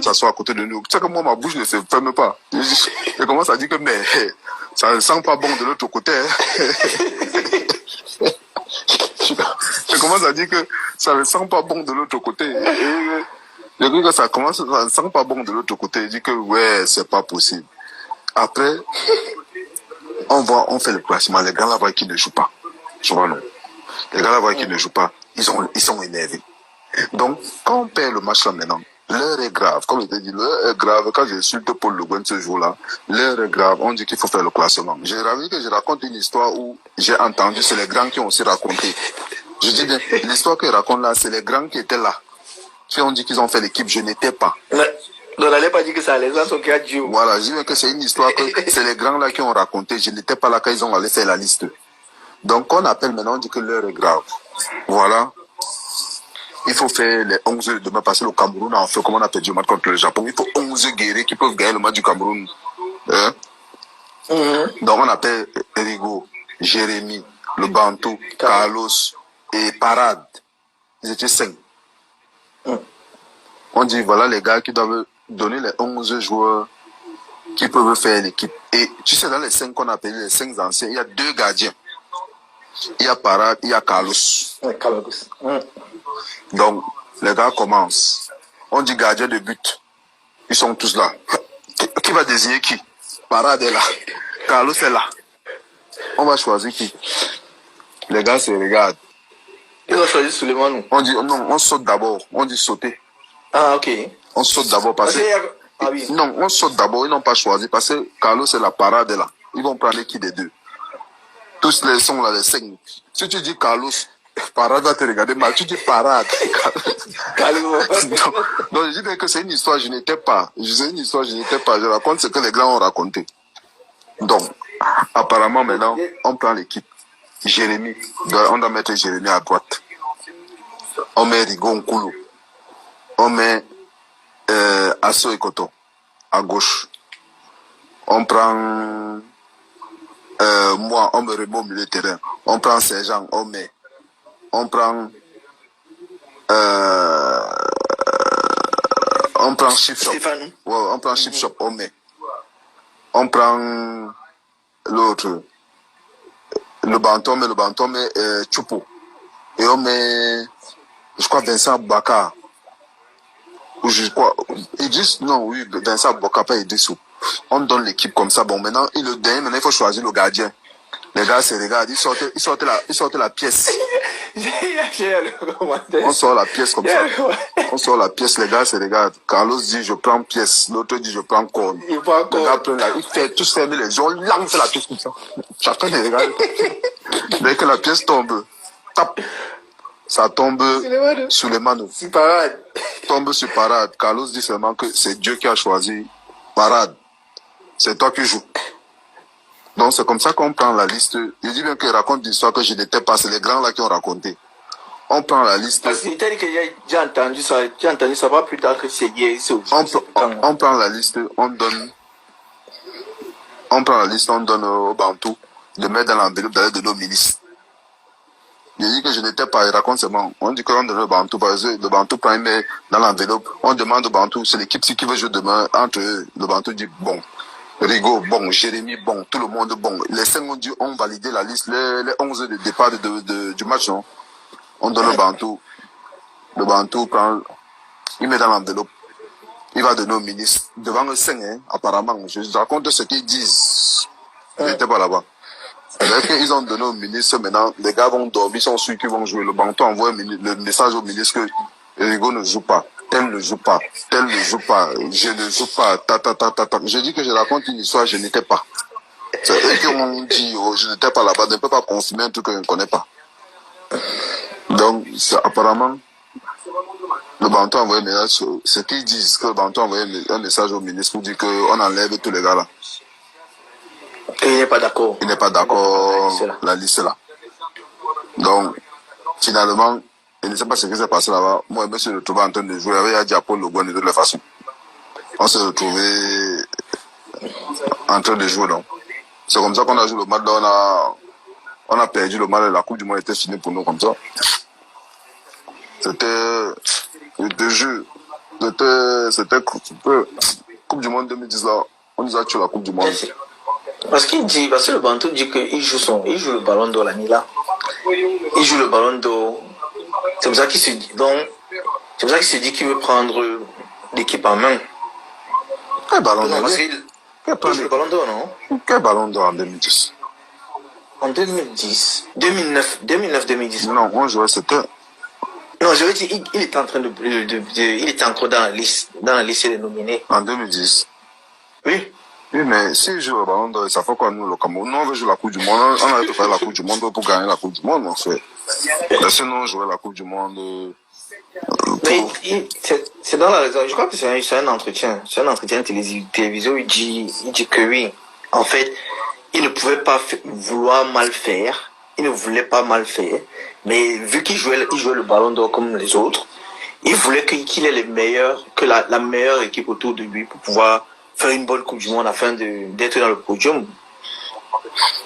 s'asseoir à côté de nous. Tu sais que moi, ma bouche ne se ferme pas. Je commence à dire que, mais ça ne sent pas bon de l'autre côté. Je commence à dire que ça ne sent pas bon de l'autre côté. Je dis que ça ne sent pas bon de l'autre côté. Je dis que, ouais, c'est pas possible. Après, on fait le classement. Les gars là-bas qui ne jouent pas. Tu vois, non. Les gars là-bas qui ne jouent pas, ils sont énervés. Donc, quand on perd le match là maintenant, l'heure est grave. Comme je t'ai dit, l'heure est grave. Quand j'insulte Paul Le Guen ce jour-là, l'heure est grave. On dit qu'il faut faire le classement. J'ai ravi que je raconte une histoire où j'ai entendu, c'est les grands qui ont aussi raconté. Je dis bien, l'histoire que je raconte là, c'est les grands qui étaient là. Qui ont dit qu'ils ont fait l'équipe, je n'étais pas. On n'allait pas dire que ça les a qui a dit. Voilà, je dis bien que c'est une histoire que c'est les grands là qui ont raconté. Je n'étais pas là quand ils ont allé faire la liste. Donc, on appelle maintenant, on dit que l'heure est grave. Voilà. Il faut faire les 11 heures demain, parce que le Cameroun a fait comme on a perdu le match contre le Japon. Il faut 11 guerriers qui peuvent gagner le match du Cameroun. Hein? Donc, on appelle Rigo, Jérémy, le Bantou, Carlos et Parade. Ils étaient 5. On dit, voilà les gars qui doivent donner les 11 joueurs qui peuvent faire l'équipe. Et tu sais, dans les 5 qu'on a appelé les 5 anciens, il y a 2 gardiens. Il y a Parade, il y a Carlos. Donc, les gars commencent. On dit gardien de but. Ils sont tous là. Qui va désigner qui? Parade est là. Carlos est là. On va choisir qui? Les gars se regardent. Ils ont choisi Souleymane. On dit, non, on saute d'abord. On dit sauter. Ah, ok. On saute d'abord parce que... Ah, oui. Non, on saute d'abord. Ils n'ont pas choisi parce que Carlos est la Parade est là. Ils vont prendre qui des deux? Tous les sont là, les 5. Si tu dis Carlos, Parade va te regarder mal. Tu dis Parade. donc, je dis que c'est une histoire, je n'étais pas. Je raconte ce que les grands ont raconté. Donc, apparemment, maintenant, on prend l'équipe. Jérémy, on doit mettre Jérémy à droite. On met Rigo Nkulu. On met Asso Ekoto à gauche. On prend moi, on me remet au milieu de terrain. On prend Sergent, on met. On prend Chip Shop. Ouais, on prend Chip Shop, on met. On prend l'autre. Le Banton, mais Chupo. Et on met, je crois, Vincent Baka. Ou je crois, ils disent, non, oui, Vincent Baka, pas Idissou. On donne l'équipe comme ça. Bon, maintenant, maintenant, il faut choisir le gardien. Les gars se regardent, ils sortent la pièce. On sort la pièce comme ça. On sort la pièce, les gars se regardent. Carlos dit, je prends pièce. L'autre dit, je prends corne. Les gars prennent ils fait tous fermer les yeux, on lance la pièce comme ça. Chacun les regarde. Dès que la pièce tombe, tape. Ça tombe sur les manos. Tombe sur Parade. Carlos dit seulement que c'est Dieu qui a choisi Parade. C'est toi qui joues. Donc c'est comme ça qu'on prend la liste. Je dis bien qu'il raconte l'histoire que je n'étais pas. C'est les grands là qui ont raconté. On prend la liste. Parce que j'ai entendu ça va plus tard que c'est hier. On prend la liste, on donne au Bantou de mettre dans l'enveloppe d'aller de nos ministres. Je dis que je n'étais pas, il raconte seulement. On dit qu'on donne le Bantou parce que le Bantou prend dans l'enveloppe. On demande au Bantou, c'est l'équipe qui veut jouer demain entre eux. Le Bantou dit bon. Rigo, bon, Jérémy, bon, tout le monde, bon. Les 5 ont dit, on validé la liste, les 11 de départ du match, non? On donne le Bantou. Le Bantou prend, il met dans l'enveloppe. Il va donner au ministre. Devant le 5, hein, apparemment. Je raconte ce qu'ils disent. Je n'étais pas là-bas. C'est-à-dire qu'ils ont donné au ministre, maintenant, les gars vont dormir, ils sont sûrs qu'ils vont jouer. Le Bantou envoie le message au ministre que Rigo ne joue pas. Tel ne joue pas, je ne joue pas, Je dis que je raconte une histoire, je n'étais pas. C'est eux qui m'ont dit, oh, je n'étais pas là-bas, je ne peux pas confirmer un truc que je ne connais pas. Donc, apparemment, le Bantou a envoyé un message, ce qu'ils disent, que le Bantou a envoyé un message au ministre pour dire qu'on enlève tous les gars là. Et il n'est pas d'accord. Il n'est pas d'accord, la liste là. Donc, finalement, je ne sais pas ce qui s'est passé là-bas. Moi, je me suis retrouvé en train de jouer avec Diapol Le Guen de toute façon. On s'est retrouvé en train de jouer donc. C'est comme ça qu'on a joué le match. On a perdu le match. La Coupe du Monde était finie pour nous comme ça. C'était le jeu. C'était Coupe du Monde 2010 là. On nous a tué la Coupe du Monde. Parce que le Bantou dit qu'il joue le ballon d'or l'année là. Il joue le ballon d'or. C'est pour ça qu'il se dit, qu'il veut prendre l'équipe en main. Quel ballon Non, d'or? parce qu'il joue le ballon d'or, non? Quel ballon d'or en 2010? En 2010. Non, on jouait, c'était. Non, je veux dire, il était en train il était encore dans la liste des nominés. En 2010. Oui. Oui, mais si je joue le ballon d'or, ça fait quoi nous, le Cameroun? Nous, on veut jouer la Coupe du Monde. On a faire la Coupe du Monde pour gagner la Coupe du Monde, en fait. Et sinon, jouer la Coupe du Monde. Mais c'est dans la raison. Je crois que c'est un entretien. C'est un entretien télévision. Il dit que oui. En fait, il ne pouvait pas vouloir mal faire. Il ne voulait pas mal faire. Mais vu qu'il jouait le ballon d'or comme les autres, il voulait qu'il ait les meilleurs, que la meilleure équipe autour de lui pour pouvoir faire une bonne Coupe du Monde afin d'être dans le podium.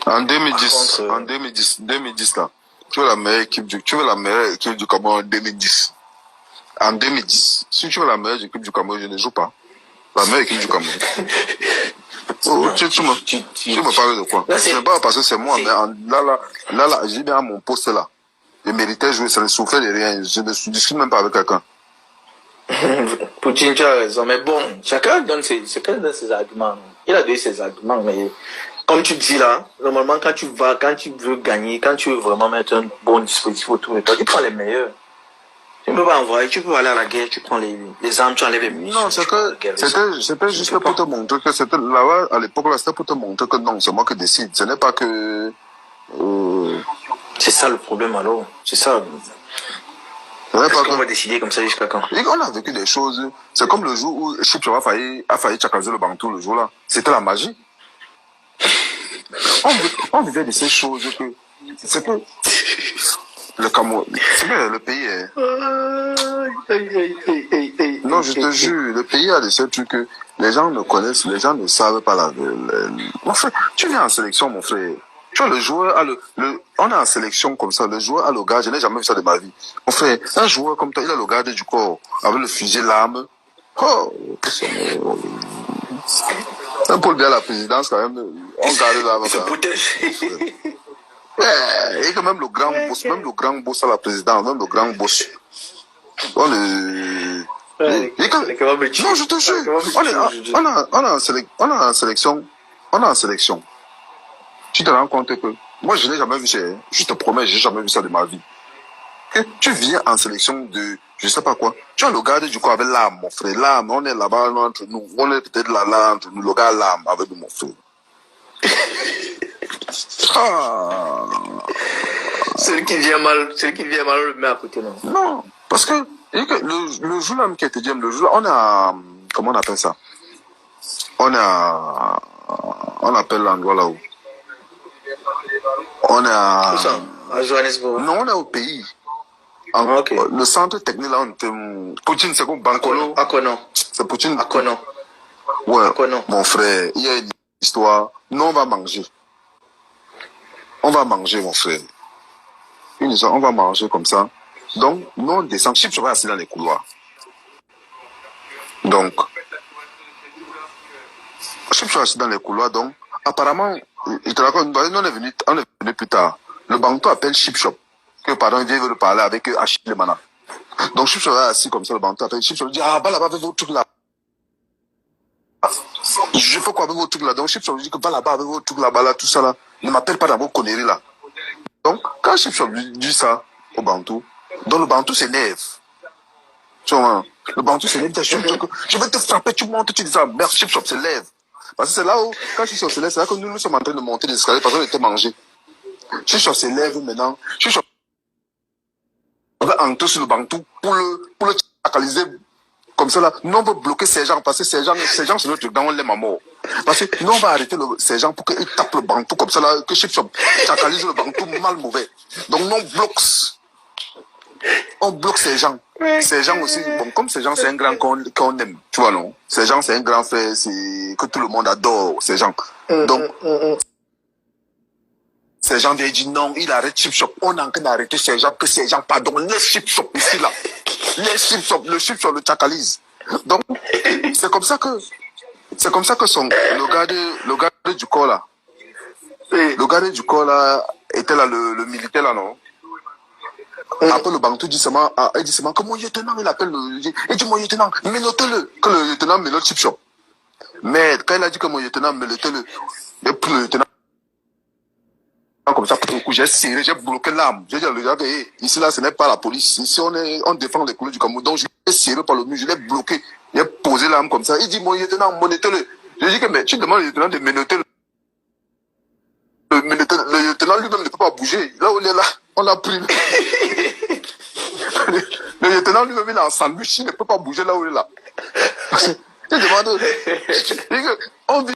En 2010, en 2010 là, tu veux la meilleure équipe du Cameroun en 2010. En 2010, si tu veux la meilleure équipe du Cameroun, je ne joue pas. La meilleure équipe du Cameroun. Tu me parles de quoi? Ce n'est pas parce que c'est moi, mais là, j'ai bien à mon poste là. Je méritais jouer, ça ne souffrait de rien. Je ne discute même pas avec quelqu'un. Poutine, tu as raison, mais bon, chacun donne ses arguments. Il a donné ses arguments, mais comme tu dis là, normalement, quand tu veux gagner, quand tu veux vraiment mettre un bon dispositif autour de toi, tu prends les meilleurs. Tu ne peux pas envoyer, tu peux aller à la guerre, tu prends les armes, tu enlèves les munitions. Non, c'était juste pour te montrer que c'était là-bas, à l'époque, là, c'était pour te montrer que non, c'est moi qui décide. Ce n'est pas que, C'est ça le problème alors. C'est ça. Est-ce qu'on va décider comme ça jusqu'à quand? Et on a vécu des choses. C'est comme le jour où Chipchou a failli chakaser le Bantou le jour-là. C'était la magie. On vivait de ces choses que... C'est que... Le Cameroun... C'est que le pays est... Non, je te jure, le pays a de ces trucs que les gens ne connaissent, les gens ne savent pas la... Mon frère, tu viens en sélection, mon frère. Tu vois, le joueur a on est en sélection comme ça, le joueur a le garde, je n'ai jamais vu ça de ma vie. Mon frère, un joueur comme toi, il a le garde du corps, avec le fusil, l'arme. Oh, un Paul bien la présidence, quand même, on garde l'arme. Il se protège. Et que même le grand boss à la présidence, même le grand boss. On le... Non, je te jure, on est en sélection. Tu te rends compte que moi je n'ai jamais vu ça, je te promets, j'ai jamais vu ça de ma vie. Que tu viens en sélection de je sais pas quoi, tu as le garde du corps avec l'âme, mon frère, l'âme, on est là-bas entre nous, on est peut-être là entre nous, le gars l'âme avec nous, mon frère. Celui qui vient mal, on le met à côté, non? Non, parce que le jour là qui était dit, le jour là, on a, comment on appelle ça? On appelle l'endroit là où? On est à... Où ça? À Johannesburg? Non, on est au pays. Okay. Le centre technique là, on était... Poutine, c'est comme Bankolo. Akono. C'est Poutine. Akono. Ouais. Akono. Mon frère, il y a une histoire. Nous, on va manger. On va manger, mon frère. Une histoire, on va manger comme ça. Donc, nous, on descend. Chip, je vais assis dans les couloirs. Donc, Chip, je vais assis dans les couloirs. Donc, apparemment, il te raconte, on est venu plus tard. Le Bantou appelle Chip Shop. Que, pardon, il vient le parler avec Achille Mana. Donc, Chip Shop est assis comme ça, le Bantou appelle Chip Shop. Il dit, ah, bah là-bas avec vos trucs là. Je fais quoi avec vos trucs là? Donc, Chip Shop dit que va là-bas avec vos trucs là-bas, là, tout ça là. Ne m'appelle pas dans vos conneries là. Donc, quand Chip Shop dit ça au Bantou, donc le Bantou s'énerve. Tu vois, le Bantou s'énerve, je vais te frapper, tu montes, tu dis ça, merde, Chip Shop s'élève. Parce que c'est là où, quand Chip Shop s'élève, c'est là que nous sommes en train de monter les escaliers parce qu'on était mangés. Chip Shop s'élève maintenant, Chip Shop va entrer sur le Bantou pour le chacaliser comme ça là. Nous on va bloquer ces gens parce que ces gens c'est notre truc, on l'aime à mort. Parce que nous on va arrêter ces gens pour qu'ils tapent le Bantou comme ça là, que Chip Shop chacalise le Bantou mal mauvais. Donc nous on bloque ces gens. Ces gens aussi, bon, comme ces gens, c'est un grand qu'on aime, tu vois, non? Ces gens, c'est un grand frère, c'est que tout le monde adore, ces gens. Donc, ces gens viennent dire non, il arrête Chip Shop. On a en train d'arrêter ces gens, que ces gens, pardon, laisse Chip Shop ici, là. Laisse Chip Shop, le Chip Shop le chacalise. Donc, c'est comme ça que le gardien du corps là, le gardien du corps là était là, le militaire là, non? Après le Bantou dit seulement, il dit seulement que mon lieutenant, il appelle il dit mon lieutenant, menottez-le, que le lieutenant menotte Chip Shop. Mais quand il a dit que mon lieutenant menottez-le, et puis le lieutenant, comme ça, j'ai serré, j'ai bloqué l'arme. J'ai dit à le gars, ici là, ce n'est pas la police, ici on défend les couleurs du Cameroun. Donc j'ai serré par le mur, je l'ai bloqué, j'ai posé l'arme comme ça. Il dit mon lieutenant, menottez-le. J'ai dit que mais tu demandes au lieutenant de menotter le lieutenant lui-même ne peut pas bouger. Là où il est là, on l'a pris. Le lieutenant lui-même, il est en sandwich, il ne peut pas bouger là où il est là. Je demande, on vit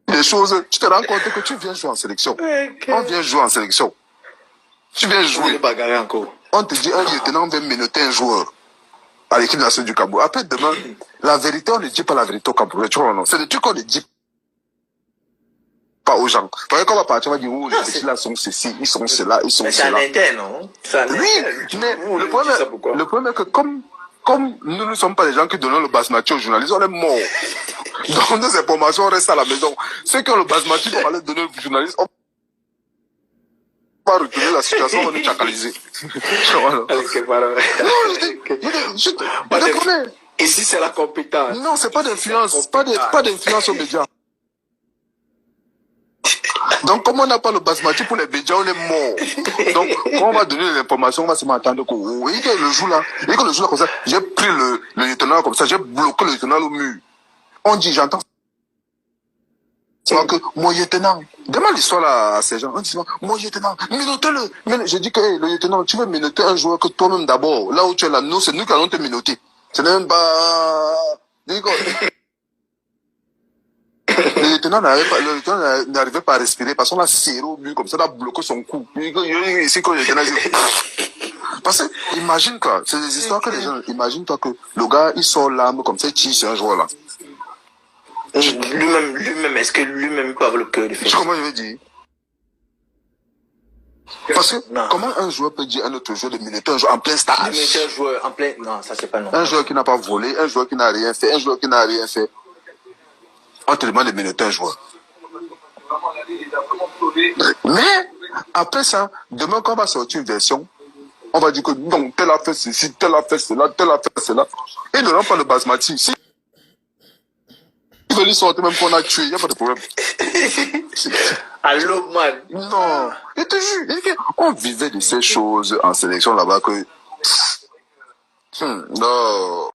des choses, tu te rends compte que tu viens jouer en sélection. On vient jouer en sélection. Tu viens jouer. On te dit, un lieutenant vient menotter un joueur à l'équipe nationale du Cameroun. Après, demain, la vérité, on ne dit pas la vérité au Cameroun. Tu vois, non? C'est des trucs qu'on ne dit pas aux gens. Parce qu'on va partir, on va dire, oh, les petits là sont ceci, ils sont cela, ils sont mais cela. c'est un interne, non? Oui, mais le problème est que comme nous ne sommes pas des gens qui donnent le basmati aux journalistes, on est morts. Donc nos informations restent à la maison. Ceux qui ont le basmati pour aller donner aux journalistes, on va retourner la situation, on va nous chacaliser. Ici, c'est la compétence. Non, c'est pas d'influence, pas d'influence aux médias. Donc, comme on n'a pas le basmati pour les médias, on est mort. Donc, quand on va donner l'information, on va se m'attendre que, oui, que le jour là, comme ça, j'ai pris le lieutenant comme ça, j'ai bloqué le lieutenant au mur. On dit, j'entends que mon lieutenant, demande l'histoire là à ces gens, on dit, mon lieutenant, menottez-le. Je dis que, hey, le lieutenant, tu veux menotter un joueur que toi-même d'abord, là où tu es là, nous, c'est nous qui allons te menotter. Ce n'est même pas, le lieutenant n'arrivait pas à respirer parce qu'on a serré au mur comme ça, on a bloqué son cou. Ici, quand le lieutenant parce que, imagine quoi, c'est des histoires que les gens, imagine-toi que le gars, il sort l'arme comme ça, il tire sur un joueur là. Lui-même, est-ce que lui-même peut avoir le cœur de faire ça? Comment je vais dire? Parce que, comment un joueur peut dire à un autre joueur de menotter un joueur en plein stage? Menotter un joueur en plein, non, ça c'est pas non. Un joueur qui n'a pas volé, un joueur qui n'a rien fait, un joueur qui n'a rien fait. On te demande de menotter un joueur. Mais, après ça, demain quand on va sortir une version, on va dire que non, tel a fait ceci, tel a fait cela, tel a fait cela. Et ne rend pas le basmati. Si ils veulent sortir même qu'on a tué, il n'y a pas de problème. Allô, man. Non, je te jure, on vivait de ces choses en sélection là-bas que... non.